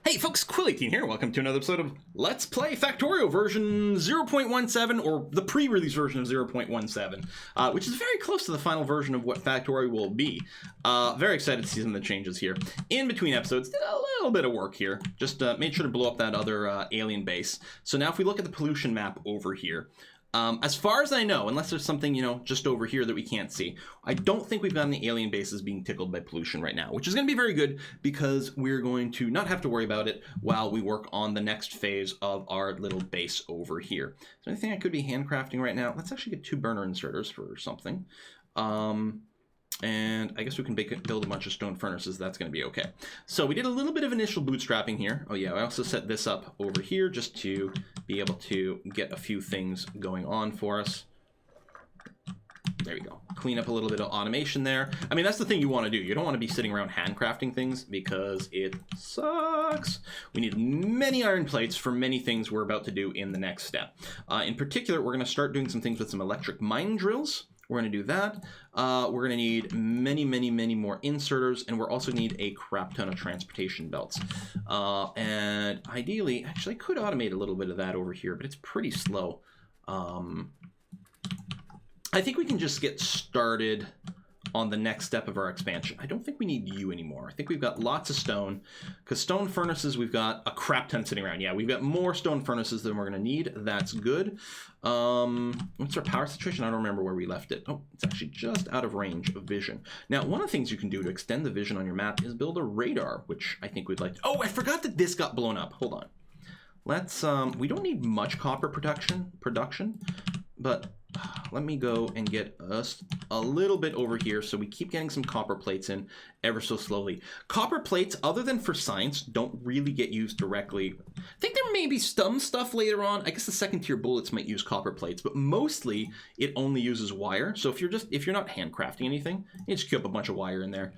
Hey folks, Quill18 here. Welcome to another episode of Let's Play Factorio version 0.17, or the pre-release version of 0.17, which is very close to the final version of what Factorio will be. Very excited to see some of the changes here. In between episodes, did a little bit of work here. Just made sure to blow up that other alien base. So now if we look at the pollution map over here, as far as I know, unless there's something, just over here that we can't see, I don't think we've got any alien bases being tickled by pollution right now, which is going to be very good because we're going to not have to worry about it while we work on the next phase of our little base over here. Is there anything I could be handcrafting right now? Let's actually get 2 burner inserters for something. And I guess we can build a bunch of stone furnaces. That's going to be okay. So we did a little bit of initial bootstrapping here. Oh yeah, I also set this up over here just to be able to get a few things going on for us. There we go. Clean up a little bit of automation there. I mean, that's the thing you want to do. You don't want to be sitting around handcrafting things because it sucks. We need many iron plates for many things we're about to do in the next step. In particular, we're going to start doing some things with some electric mine drills. We're going to do that. We're going to need many more inserters, and we're also need a crap ton of transportation belts. And ideally, actually, I could automate a little bit of that over here, but it's pretty slow. I think we can just get started on the next step of our expansion. I don't think we need you anymore. I think we've got lots of stone, because stone furnaces, we've got a crap ton sitting around. Yeah, we've got more stone furnaces than we're going to need. That's good. What's our power situation? I don't remember where we left it. Oh, it's actually just out of range of vision. Now, one of the things you can do to extend the vision on your map is build a radar, which I think we'd like to... Oh, I forgot that this got blown up. Hold on. Let's, we don't need much copper production, but let me go and get us a little bit over here so we keep getting some copper plates in ever so slowly. Copper plates, other than for science, don't really get used directly. I think there may be some stuff later on. I guess the second tier bullets might use copper plates, but mostly it only uses wire. So if you're not handcrafting anything, you just queue up a bunch of wire in there,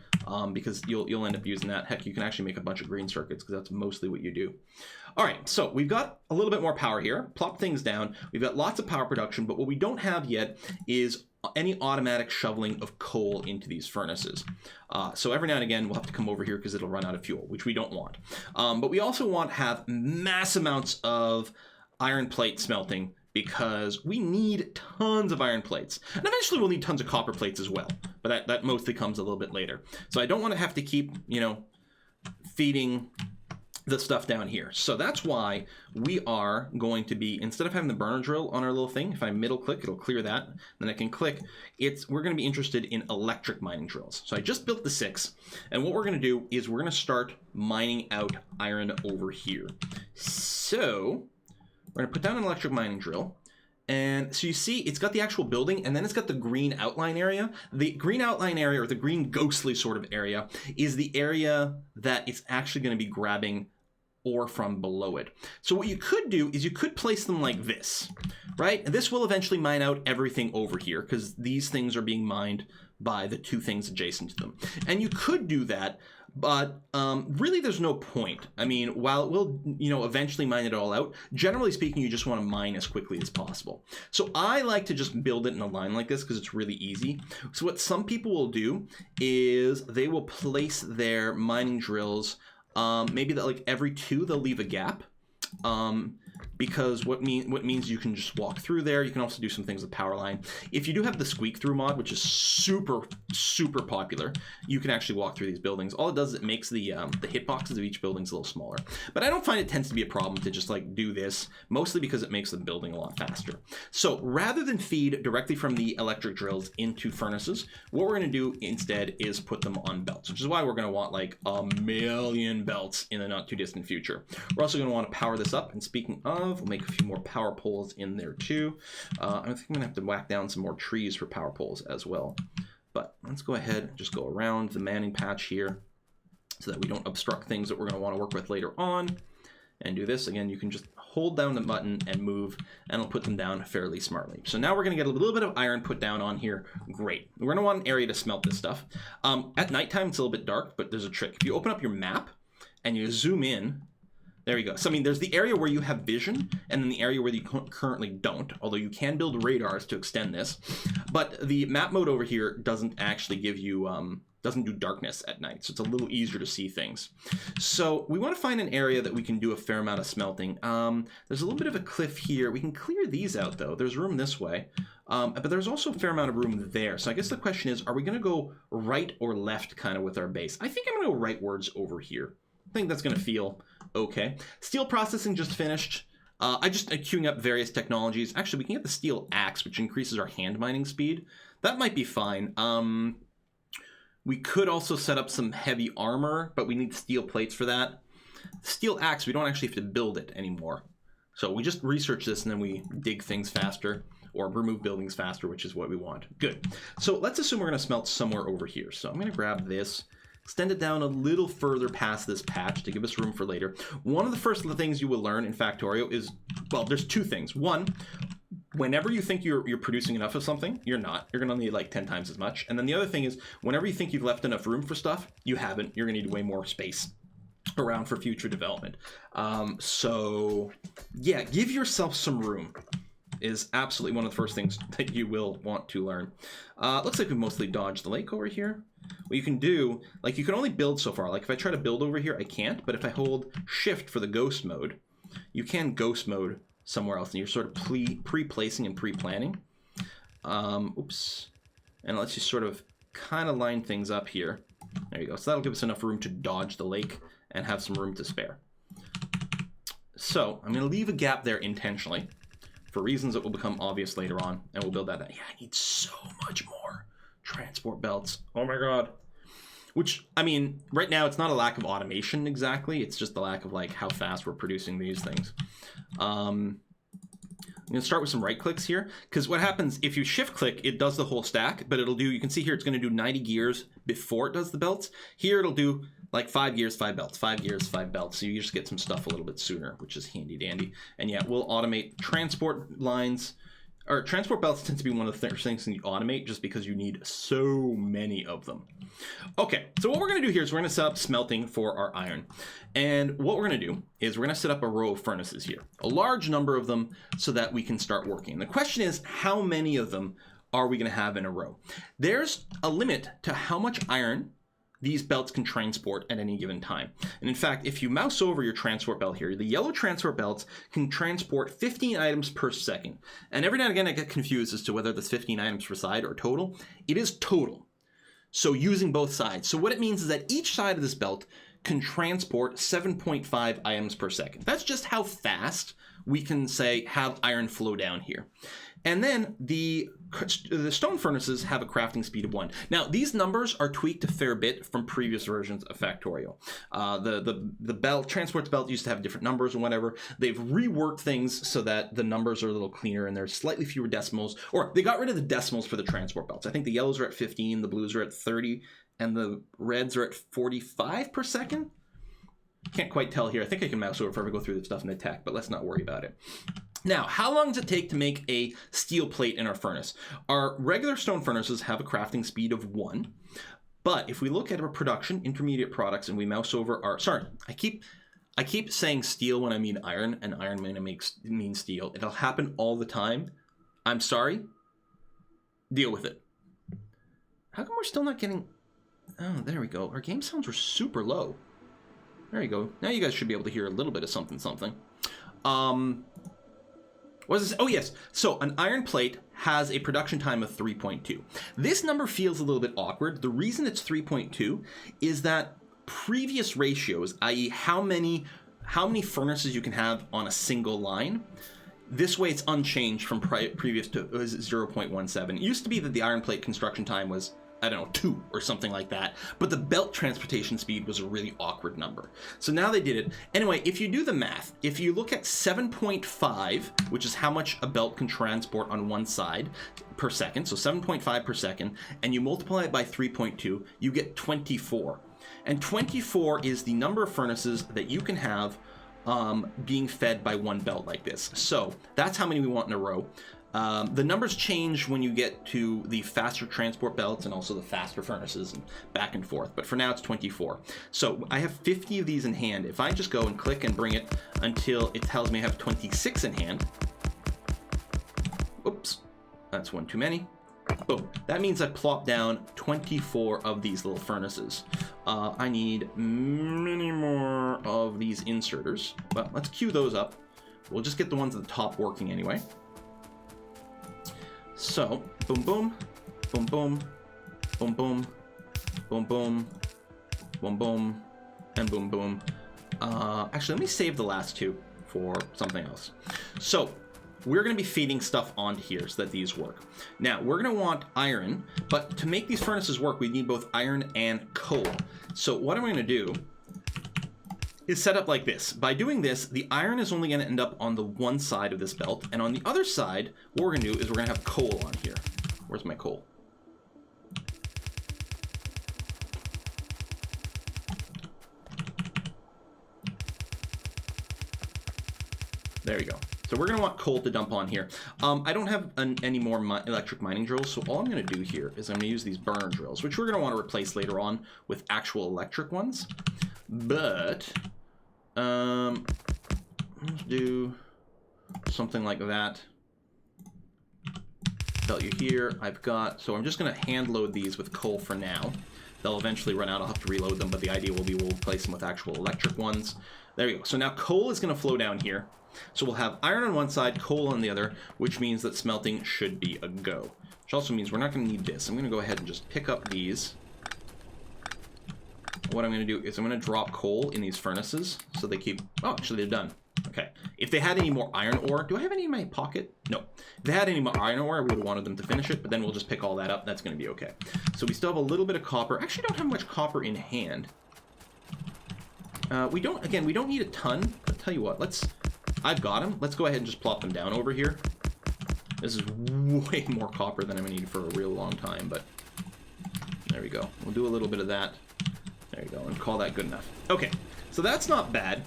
because you'll end up using that. Heck, you can actually make a bunch of green circuits because that's mostly what you do. All right, so we've got a little bit more power here. Plop things down. We've got lots of power production, but what we don't have yet is any automatic shoveling of coal into these furnaces. So every now and again, we'll have to come over here because it'll run out of fuel, which we don't want. But we also want to have mass amounts of iron plate smelting because we need tons of iron plates. And eventually we'll need tons of copper plates as well, but that mostly comes a little bit later. So I don't want to have to keep, feeding the stuff down here. So that's why we are going to be, instead of having the burner drill on our little thing, if I middle click, it'll clear that. Then I can click. We're going to be interested in electric mining drills. So I just built the 6. And what we're going to do is we're going to start mining out iron over here. So we're going to put down an electric mining drill. And so you see, it's got the actual building, and then it's got the green outline area. The green outline area, or the green ghostly sort of area, is the area that it's actually going to be grabbing ore from below it. So what you could do is you could place them like this, right? And this will eventually mine out everything over here because these things are being mined by the 2 things adjacent to them. And you could do that, but really there's no point. I mean, while it will, eventually mine it all out, generally speaking, you just want to mine as quickly as possible. So I like to just build it in a line like this because it's really easy. So what some people will do is they will place their mining drills maybe that like every 2 they'll leave a gap, because what means you can just walk through there. You can also do some things with power line. If you do have the squeak through mod, which is super popular, you can actually walk through these buildings. All it does is it makes the hitboxes of each buildings a little smaller. But I don't find it tends to be a problem to just like do this, mostly because it makes the building a lot faster. So rather than feed directly from the electric drills into furnaces, what we're going to do instead is put them on belts, which is why we're going to want like a million belts in the not too distant future. We're also going to want to power this up, and speaking of, we'll make a few more power poles in there too. I think I'm gonna have to whack down some more trees for power poles as well. But let's go ahead and just go around the manning patch here so that we don't obstruct things that we're gonna wanna work with later on. And do this again, you can just hold down the button and move, and it'll put them down fairly smartly. So now we're gonna get a little bit of iron put down on here. Great. We're gonna want an area to smelt this stuff. At nighttime, it's a little bit dark, but there's a trick. If you open up your map and you zoom in, there you go. So, I mean, there's the area where you have vision, and then the area where you currently don't, although you can build radars to extend this. But the map mode over here doesn't actually give you doesn't do darkness at night, so it's a little easier to see things. So we want to find an area that we can do a fair amount of smelting. There's a little bit of a cliff here. We can clear these out though. There's room this way, but there's also a fair amount of room there. So I guess the question is, are we going to go right or left kind of with our base? I think I'm going to go rightwards over here. I think that's going to feel okay. Steel processing just finished. I just queuing up various technologies. Actually, we can get the steel axe, which increases our hand mining speed. That might be fine. We could also set up some heavy armor, but we need steel plates for that. Steel axe, we don't actually have to build it anymore. So we just research this and then we dig things faster or remove buildings faster, which is what we want. Good. So let's assume we're going to smelt somewhere over here. So I'm going to grab this, extend it down a little further past this patch to give us room for later. One of the first things you will learn in Factorio is, well, there's two things. One, whenever you think you're producing enough of something, you're not. You're going to need like 10 times as much. And then the other thing is, whenever you think you've left enough room for stuff, you haven't. You're going to need way more space around for future development. So yeah, give yourself some room is absolutely one of the first things that you will want to learn. Looks like we mostly dodged the lake over here. What you can do, like you can only build so far. Like if I try to build over here, I can't. But if I hold shift for the ghost mode, you can ghost mode somewhere else, and you're sort of pre-placing and pre-planning. Oops. And it lets you sort of kind of line things up here. There you go. So that'll give us enough room to dodge the lake and have some room to spare. So I'm going to leave a gap there intentionally for reasons that will become obvious later on, and we'll build that out. Yeah, I need so much more transport belts. Oh my god. Which, I mean, right now it's not a lack of automation exactly. It's just the lack of like how fast we're producing these things. I'm going to start with some right clicks here, because what happens if you shift click, it does the whole stack, but it'll do, you can see here, it's going to do 90 gears before it does the belts. Here it'll do like 5 gears, 5 belts, 5 gears, 5 belts. So you just get some stuff a little bit sooner, which is handy dandy. And yeah, we'll automate transport lines. Or transport belts tend to be one of the things that you automate just because you need so many of them. Okay, so what we're going to do here is we're going to set up smelting for our iron. And what we're going to do is we're going to set up a row of furnaces here. A large number of them so that we can start working. The question is, how many of them are we going to have in a row? There's a limit to how much iron these belts can transport at any given time. And in fact, if you mouse over your transport belt here, the yellow transport belts can transport 15 items per second. And every now and again I get confused as to whether that's 15 items per side or total. It is total. So using both sides. So what it means is that each side of this belt can transport 7.5 items per second. That's just how fast we can say have iron flow down here. And then the stone furnaces have a crafting speed of 1. Now, these numbers are tweaked a fair bit from previous versions of Factorio. The belt, transport belt used to have different numbers and whatever. They've reworked things so that the numbers are a little cleaner and there's slightly fewer decimals. Or they got rid of the decimals for the transport belts. I think the yellows are at 15, the blues are at 30, and the reds are at 45 per second. Can't quite tell here. I think I can mouse over if I ever go through the stuff in the tech, but let's not worry about it. Now, how long does it take to make a steel plate in our furnace? Our regular stone furnaces have a crafting speed of 1, but if we look at our production, intermediate products, and we mouse over our, sorry, I keep saying steel when I mean iron, and iron when I mean steel. It'll happen all the time. I'm sorry. Deal with it. How come we're still not getting, oh, there we go. Our game sounds were super low. There you go. Now you guys should be able to hear a little bit of something. What is this? Oh, yes. So an iron plate has a production time of 3.2. This number feels a little bit awkward. The reason it's 3.2 is that previous ratios, i.e. how many furnaces you can have on a single line, this way it's unchanged from previous to 0.17. It used to be that the iron plate construction time was, I don't know, 2 or something like that. But the belt transportation speed was a really awkward number. So now they did it. Anyway, if you do the math, if you look at 7.5, which is how much a belt can transport on one side per second, so 7.5 per second, and you multiply it by 3.2, you get 24. And 24 is the number of furnaces that you can have being fed by one belt like this. So that's how many we want in a row. The numbers change when you get to the faster transport belts and also the faster furnaces and back and forth. But for now, it's 24. So I have 50 of these in hand. If I just go and click and bring it until it tells me I have 26 in hand. Oops, that's one too many. Boom. That means I plop down 24 of these little furnaces. I need many more of these inserters. Well, let's queue those up. We'll just get the ones at the top working anyway. So, boom, boom, boom, boom, boom, boom, boom, boom, boom, boom, and boom, boom. Actually, let me save the last two for something else. So, we're going to be feeding stuff onto here so that these work. Now, we're going to want iron, but to make these furnaces work, we need both iron and coal. So what I'm going to do is set up like this. By doing this, the iron is only going to end up on the one side of this belt, and on the other side, what we're going to do is we're going to have coal on here. Where's my coal? There we go. So we're going to want coal to dump on here. I don't have any more electric mining drills, so all I'm going to do here is I'm going to use these burner drills, which we're going to want to replace later on with actual electric ones. But let's do something like that. Tell you here, I've got, so I'm just going to hand load these with coal for now. They'll eventually run out, I'll have to reload them, but the idea will be we'll replace them with actual electric ones. There you go. So now coal is going to flow down here. So we'll have iron on one side, coal on the other, which means that smelting should be a go. Which also means we're not going to need this. I'm going to go ahead and just pick up these. What I'm going to do is I'm going to drop coal in these furnaces so they keep... Oh, actually they're done. Okay. If they had any more iron ore... Do I have any in my pocket? No. If they had any more iron ore, I would have wanted them to finish it, but then we'll just pick all that up. That's going to be okay. So we still have a little bit of copper. Actually, don't have much copper in hand. We don't need a ton. I'll tell you what, I've got them. Let's go ahead and just plop them down over here. This is way more copper than I'm going to need for a real long time, but there we go. We'll do a little bit of that. There you go, and call that good enough. Okay, so that's not bad.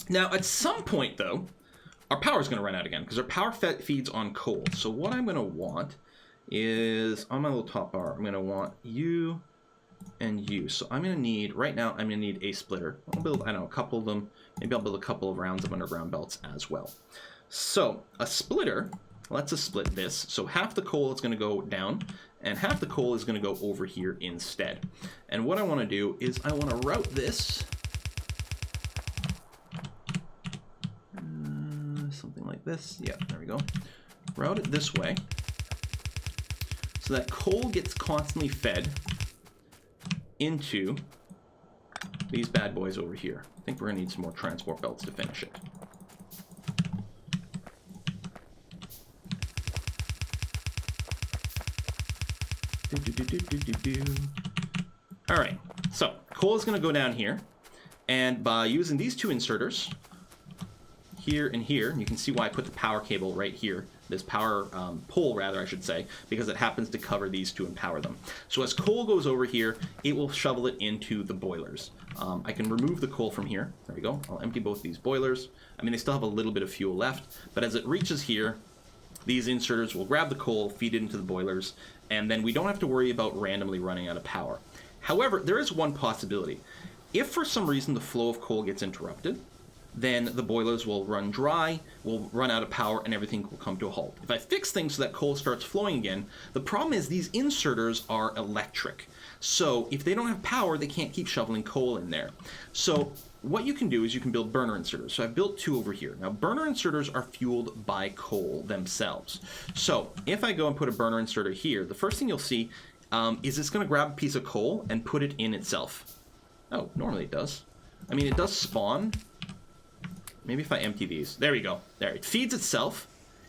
Now, at some point, though, our power is going to run out again, because our power feeds on coal. So what I'm going to want is, on my little top bar, I'm going to want you and you. So I'm going to need, right now, I'm going to need a splitter. I'll build, I don't know, a couple of them. Maybe I'll build a couple of rounds of underground belts as well. So a splitter lets us split this. So half the coal is going to go down, and half the coal is going to go over here instead. And what I want to do is I want to route this something like this. Yeah, there we go. Route it this way so that coal gets constantly fed into these bad boys over here. I think we're going to need some more transport belts to finish it. All right, so coal is going to go down here, and by using these two inserters, here and here, and you can see why I put the power cable right here, this power pole rather I should say, because it happens to cover these two and power them. So as coal goes over here, it will shovel it into the boilers. I can remove the coal from here. There we go. I'll empty both these boilers. I mean, they still have a little bit of fuel left, but as it reaches here, these inserters will grab the coal, feed it into the boilers, and then we don't have to worry about randomly running out of power. However, there is one possibility. If for some reason the flow of coal gets interrupted, then the boilers will run dry, will run out of power, and everything will come to a halt. If I fix things so that coal starts flowing again, the problem is these inserters are electric. So if they don't have power, they can't keep shoveling coal in there. So what you can do is you can build burner inserters. So I've built two over here. Now burner inserters are fueled by coal themselves. So if I go and put a burner inserter here, the first thing you'll see is it's going to grab a piece of coal and put it in itself. Oh, normally it does. I mean, it does spawn. Maybe if I empty these. There we go. There. It feeds itself,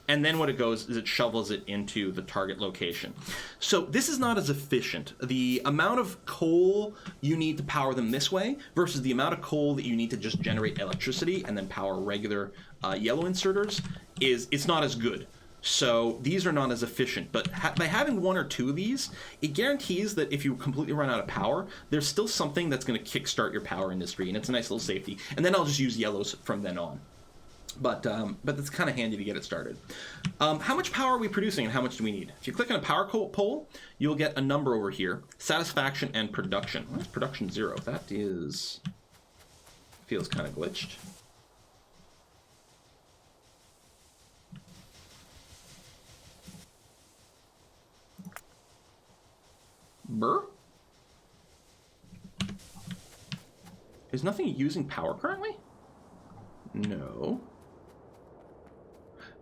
and then what it goes is it shovels it into the target location. So this is not as efficient. The amount of coal you need to power them this way versus the amount of coal that you need to just generate electricity and then power regular yellow inserters it's not as good. So these are not as efficient, but by having one or two of these, it guarantees that if you completely run out of power, there's still something that's going to kickstart your power industry, and it's a nice little safety. And then I'll just use yellows from then on. But it's kind of handy to get it started. How much power are we producing, and how much do we need? If you click on a power pole, you'll get a number over here: satisfaction and production. Well, that's production 0. That is feels kind of glitched. Burr? Is nothing using power currently? No.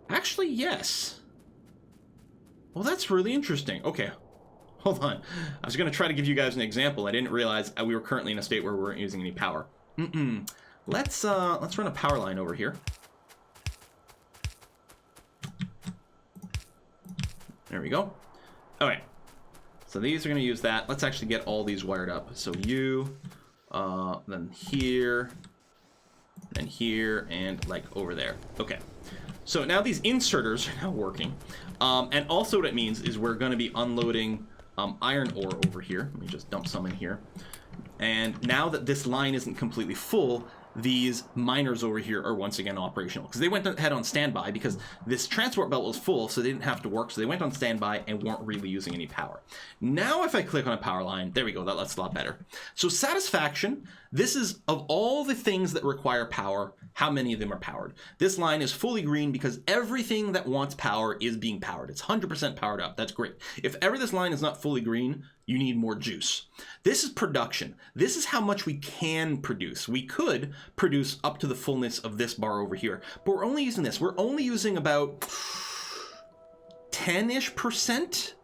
Actually, yes. Well, that's really interesting. Okay, hold on. I was going to try to give you guys an example. I didn't realize we were currently in a state where we weren't using any power. Let's run a power line over here. There we go. Okay. So these are going to use that. Let's actually get all these wired up. So you, then here, and like over there. Okay. So now these inserters are now working. And also what it means is we're going to be unloading iron ore over here. Let me just dump some in here. And now that this line isn't completely full, these miners over here are once again operational because they went ahead on standby because this transport belt was full, so they didn't have to work, so they went on standby and weren't really using any power. Now if I click on a power line, there we go, that looks a lot better. So satisfaction, this is of all the things that require power, how many of them are powered. This line is fully green because everything that wants power is being powered. It's 100% powered up. That's great. If ever this line is not fully green, you need more juice. This is production. This is how much we can produce. We could produce up to the fullness of this bar over here, but we're only using this. We're only using about 10-ish%,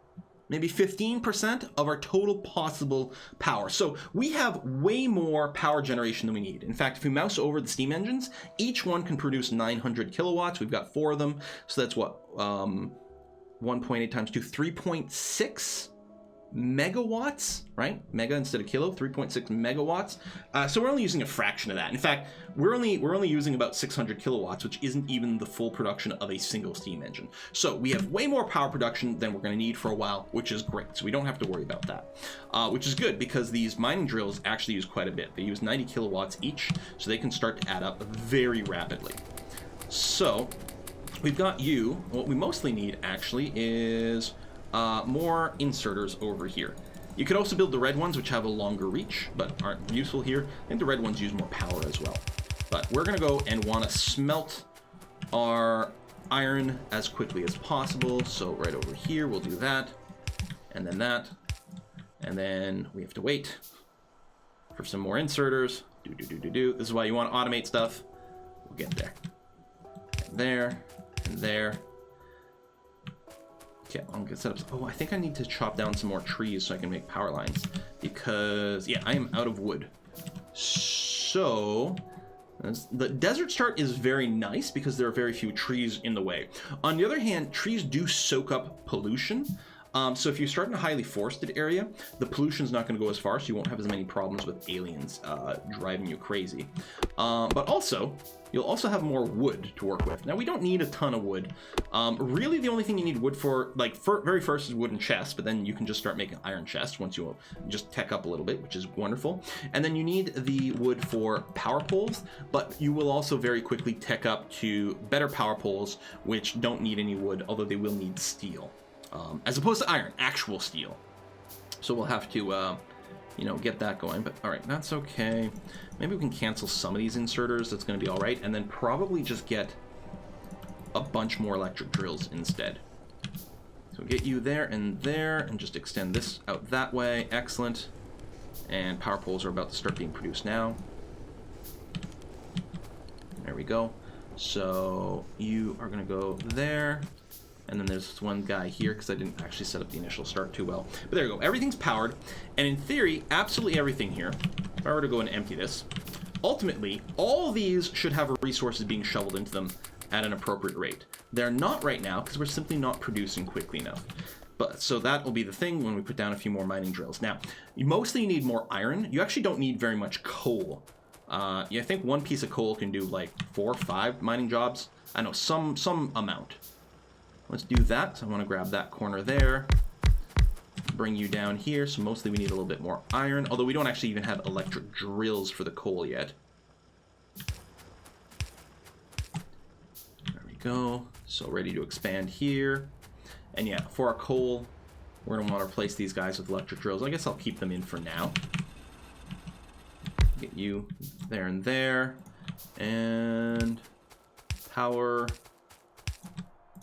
maybe 15% of our total possible power. So we have way more power generation than we need. In fact, if we mouse over the steam engines, each one can produce 900 kilowatts. We've got 4 of them. So that's what, 1.8 times 2, 3.6 megawatts, right? Mega instead of kilo, 3.6 megawatts. So we're only using a fraction of that. In fact, we're only using about 600 kilowatts, which isn't even the full production of a single steam engine. So we have way more power production than we're going to need for a while, which is great. So we don't have to worry about that, which is good because these mining drills actually use quite a bit. They use 90 kilowatts each, so they can start to add up very rapidly. So we've got you. What we mostly need actually is more inserters over here. You could also build the red ones, which have a longer reach, but aren't useful here. I think the red ones use more power as well. But we're going to go and want to smelt our iron as quickly as possible. So right over here, we'll do that, and then that. And then we have to wait for some more inserters. This is why you want to automate stuff. We'll get there. And there, and there. Okay, I'm gonna set up. Oh, I think I need to chop down some more trees so I can make power lines because, yeah, I am out of wood. So the desert start is very nice because there are very few trees in the way. On the other hand, trees do soak up pollution. So if you start in a highly forested area, the pollution's not going to go as far, so you won't have as many problems with aliens driving you crazy. But also, you'll also have more wood to work with. Now, we don't need a ton of wood. Really, the only thing you need wood for, like, very first is wooden chests, but then you can just start making iron chests once you just tech up a little bit, which is wonderful. And then you need the wood for power poles, but you will also very quickly tech up to better power poles, which don't need any wood, although they will need steel. As opposed to iron, actual steel. So we'll have to, get that going. But all right, that's okay. Maybe we can cancel some of these inserters. That's going to be all right. And then probably just get a bunch more electric drills instead. So get you there, and just extend this out that way. Excellent. And power poles are about to start being produced now. There we go. So you are going to go there. And then there's this one guy here because I didn't actually set up the initial start too well. But there you go. Everything's powered. And in theory, absolutely everything here, if I were to go and empty this, ultimately, all these should have resources being shoveled into them at an appropriate rate. They're not right now because we're simply not producing quickly enough. But so that will be the thing when we put down a few more mining drills. Now, you mostly need more iron. You actually don't need very much coal. I think one piece of coal can do like 4 or 5 mining jobs. I know, some amount. Let's do that. So I want to grab that corner there, bring you down here. So mostly we need a little bit more iron, although we don't actually even have electric drills for the coal yet. There we go. So ready to expand here. And yeah, for our coal, we're going to want to replace these guys with electric drills. I guess I'll keep them in for now. Get you there and there. And power.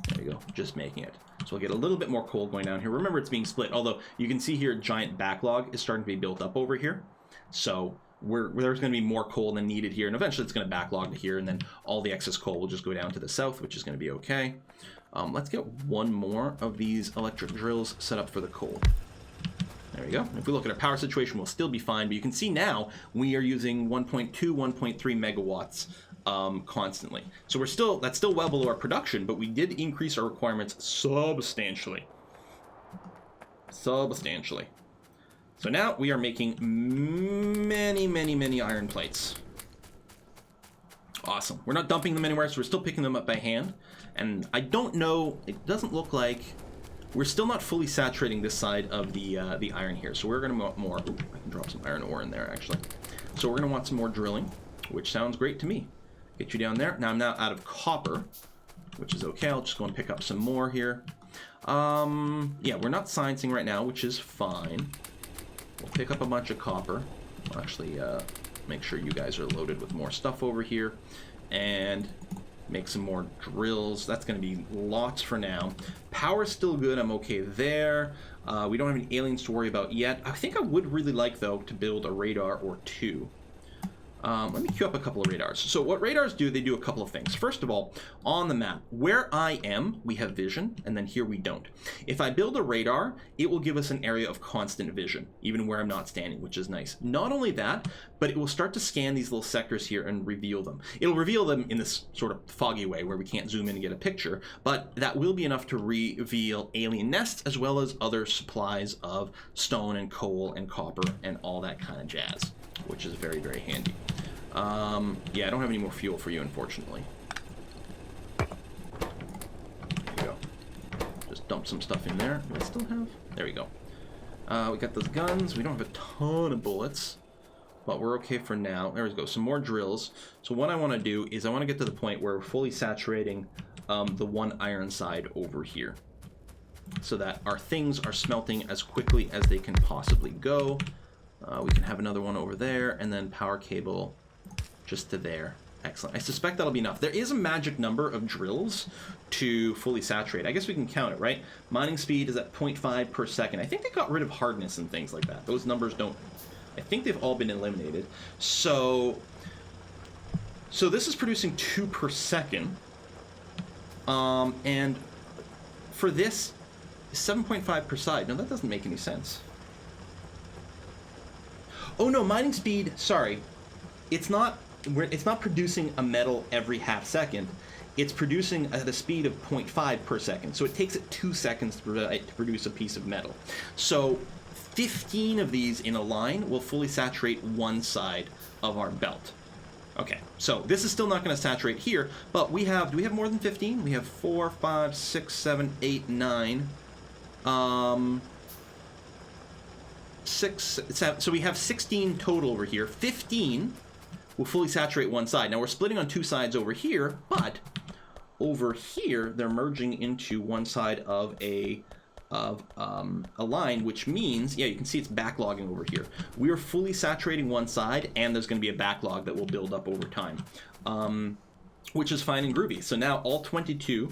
There you you go, just making it. So we'll get a little bit more coal going down here. Remember, it's being split, although you can see here a giant backlog is starting to be built up over here. So there's going to be more coal than needed here, and eventually it's going to backlog to here, and then all the excess coal will just go down to the south, which is going to be okay. Let's get one more of these electric drills set up for the coal. There we go. If we look at our power situation, we'll still be fine, but you can see now we are using 1.2, 1.3 megawatts constantly. So that's still well below our production, but we did increase our requirements substantially. Substantially. So now we are making many, many, many iron plates. Awesome. We're not dumping them anywhere, so we're still picking them up by hand. And I don't know, it doesn't look like we're still not fully saturating this side of the iron here. So we're going to want more. Ooh, I can drop some iron ore in there, actually. So we're going to want some more drilling, which sounds great to me. Get you down there. Now I'm out of copper, which is okay. I'll just go and pick up some more here. Yeah, we're not sciencing right now, which is fine. We'll pick up a bunch of copper. We'll actually make sure you guys are loaded with more stuff over here. And make some more drills. That's going to be lots for now. Power's still good. I'm okay there. We don't have any aliens to worry about yet. I think I would really like, though, to build a radar or two. Let me queue up a couple of radars. So what radars do, they do a couple of things. First of all, on the map, where I am, we have vision, and then here we don't. If I build a radar, it will give us an area of constant vision, even where I'm not standing, which is nice. Not only that, but it will start to scan these little sectors here and reveal them. It'll reveal them in this sort of foggy way where we can't zoom in and get a picture, but that will be enough to reveal alien nests as well as other supplies of stone and coal and copper and all that kind of jazz, which is very, very handy. Yeah, I don't have any more fuel for you, unfortunately. There you go. Just dump some stuff in there. Do I still have? There we go. We got those guns. We don't have a ton of bullets, but we're okay for now. There we go. Some more drills. So what I want to do is I want to get to the point where we're fully saturating the one iron side over here, so that our things are smelting as quickly as they can possibly go. We can have another one over there, and then power cable just to there. Excellent. I suspect that'll be enough. There is a magic number of drills to fully saturate. I guess we can count it, right? Mining speed is at 0.5 per second. I think they got rid of hardness and things like that. Those numbers don't... I think they've all been eliminated. So this is producing 2 per second. And for this, 7.5 per side. No, that doesn't make any sense. Oh no, mining speed, sorry. It's not producing a metal every half second. It's producing at a speed of 0.5 per second. So it takes it 2 seconds to produce a piece of metal. So 15 of these in a line will fully saturate one side of our belt. Okay, so this is still not going to saturate here, but do we have more than 15? We have 4, 5, 6, 7, 8, 9. 6, 7, so we have 16 total over here. 15 will fully saturate one side. Now we're splitting on two sides over here, but over here they're merging into one side of a line, which means, yeah, you can see it's backlogging over here. We are fully saturating one side, and there's going to be a backlog that will build up over time, which is fine and groovy. So now all 22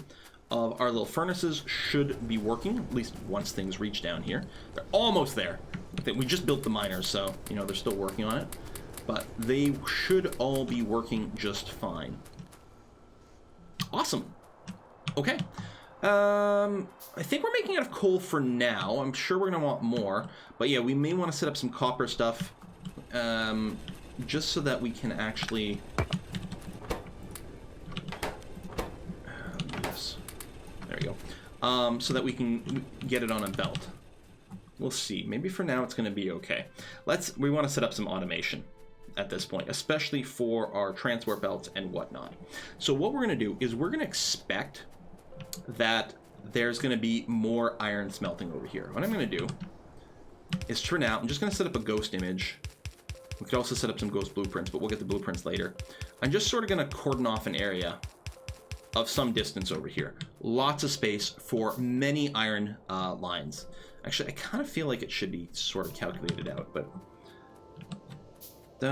of our little furnaces should be working, at least once things reach down here. They're almost there. We just built the miners, so, you know, they're still working on it. But they should all be working just fine. Awesome. Okay. I think we're making out of coal for now. I'm sure we're going to want more. But yeah, we may want to set up some copper stuff, just so that we can actually... yes. There we go. So that we can get it on a belt. We'll see. Maybe for now it's going to be okay. We want to set up some automation at this point, especially for our transport belts and whatnot. So what we're going to do is we're going to expect that there's going to be more iron smelting over here. What I'm going to do is turn out, I'm just going to set up a ghost image. We could also set up some ghost blueprints, but we'll get the blueprints later. I'm just sort of going to cordon off an area of some distance over here. Lots of space for many iron lines. Actually, I kind of feel like it should be sort of calculated out, but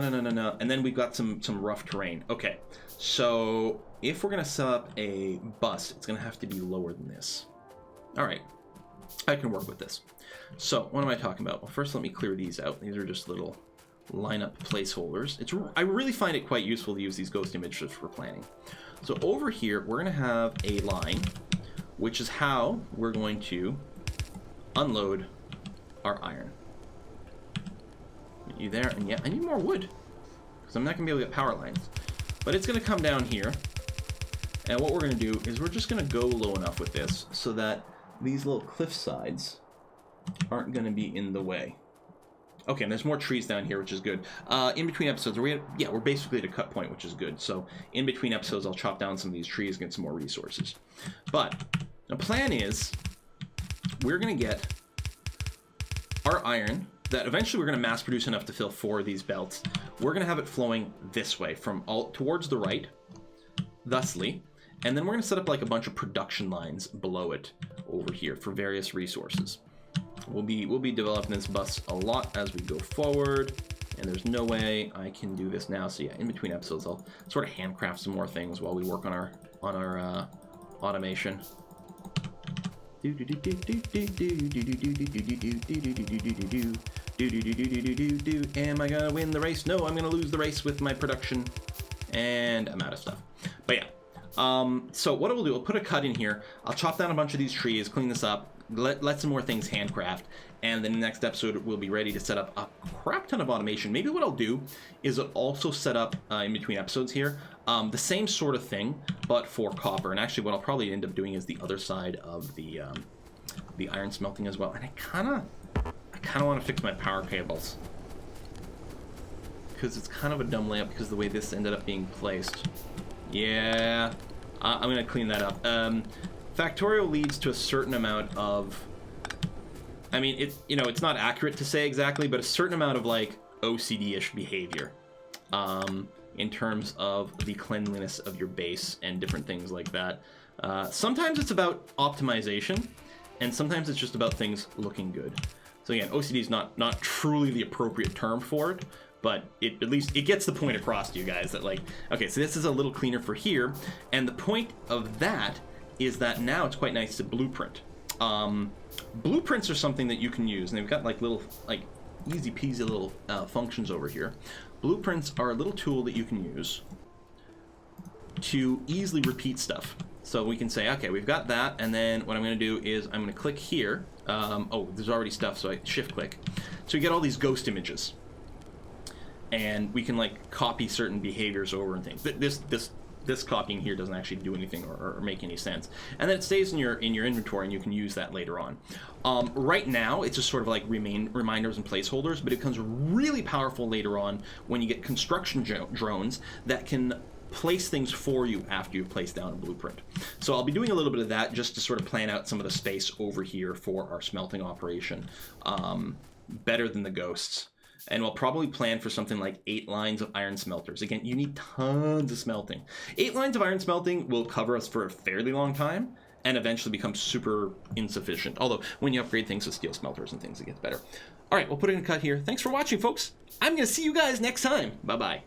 No. And then we've got some rough terrain. Okay, so if we're gonna set up a bus, it's gonna have to be lower than this. All right, I can work with this. So what am I talking about? Well, first let me clear these out. These are just little lineup placeholders. I really find it quite useful to use these ghost images for planning. So over here, we're gonna have a line, which is how we're going to unload our iron. Get you there, and yeah, I need more wood, because I'm not gonna be able to get power lines. But it's gonna come down here, and what we're gonna do is we're just gonna go low enough with this so that these little cliff sides aren't gonna be in the way. Okay, and there's more trees down here, which is good. In between episodes, we're basically at a cut point, which is good. So in between episodes, I'll chop down some of these trees and get some more resources. But the plan is we're going to get our iron that eventually we're going to mass produce enough to fill 4 of these belts. We're going to have it flowing this way from towards the right, thusly. And then we're going to set up like a bunch of production lines below it over here for various resources. We'll be developing this bus a lot as we go forward, and there's no way I can do this now. So yeah, in between episodes, I'll sort of handcraft some more things while we work on our automation. Am I gonna win the race? No, I'm gonna lose the race with my production, and I'm out of stuff. But yeah. So what I will do, I'll put a cut in here. I'll chop down a bunch of these trees, clean this up, let some more things handcraft, and then the next episode we'll be ready to set up a crap ton of automation. Maybe what I'll do is I'll also set up in between episodes here the same sort of thing, but for copper. And actually, what I'll probably end up doing is the other side of the iron smelting as well. And I kind of want to fix my power cables, because it's kind of a dumb layup because of the way this ended up being placed. Yeah, I'm gonna clean that up. Factorio leads to a certain amount of, I mean, it's not accurate to say exactly, but a certain amount of like OCD-ish behavior in terms of the cleanliness of your base and different things like that. Sometimes it's about optimization, and sometimes it's just about things looking good. So again, OCD is not truly the appropriate term for it, but at least it gets the point across to you guys that, like, okay, so this is a little cleaner for here, and the point of that is that now it's quite nice to blueprint. Blueprints are something that you can use, and they've got like little, like, easy peasy little functions over here. Blueprints are a little tool that you can use to easily repeat stuff. So we can say, okay, we've got that, and then what I'm going to do is I'm going to click here. Oh, there's already stuff, so I shift click. So you get all these ghost images, and we can like copy certain behaviors over and things. This copying here doesn't actually do anything or make any sense, and then it stays in your inventory, and you can use that later on. Right now, it's just sort of like reminders and placeholders, but it becomes really powerful later on when you get construction drones that can place things for you after you've placed down a blueprint. So I'll be doing a little bit of that just to sort of plan out some of the space over here for our smelting operation, better than the ghosts. And we'll probably plan for something like 8 lines of iron smelters. Again, you need tons of smelting. 8 lines of iron smelting will cover us for a fairly long time and eventually become super insufficient. Although, when you upgrade things with steel smelters and things, it gets better. All right, we'll put in a cut here. Thanks for watching, folks. I'm going to see you guys next time. Bye-bye.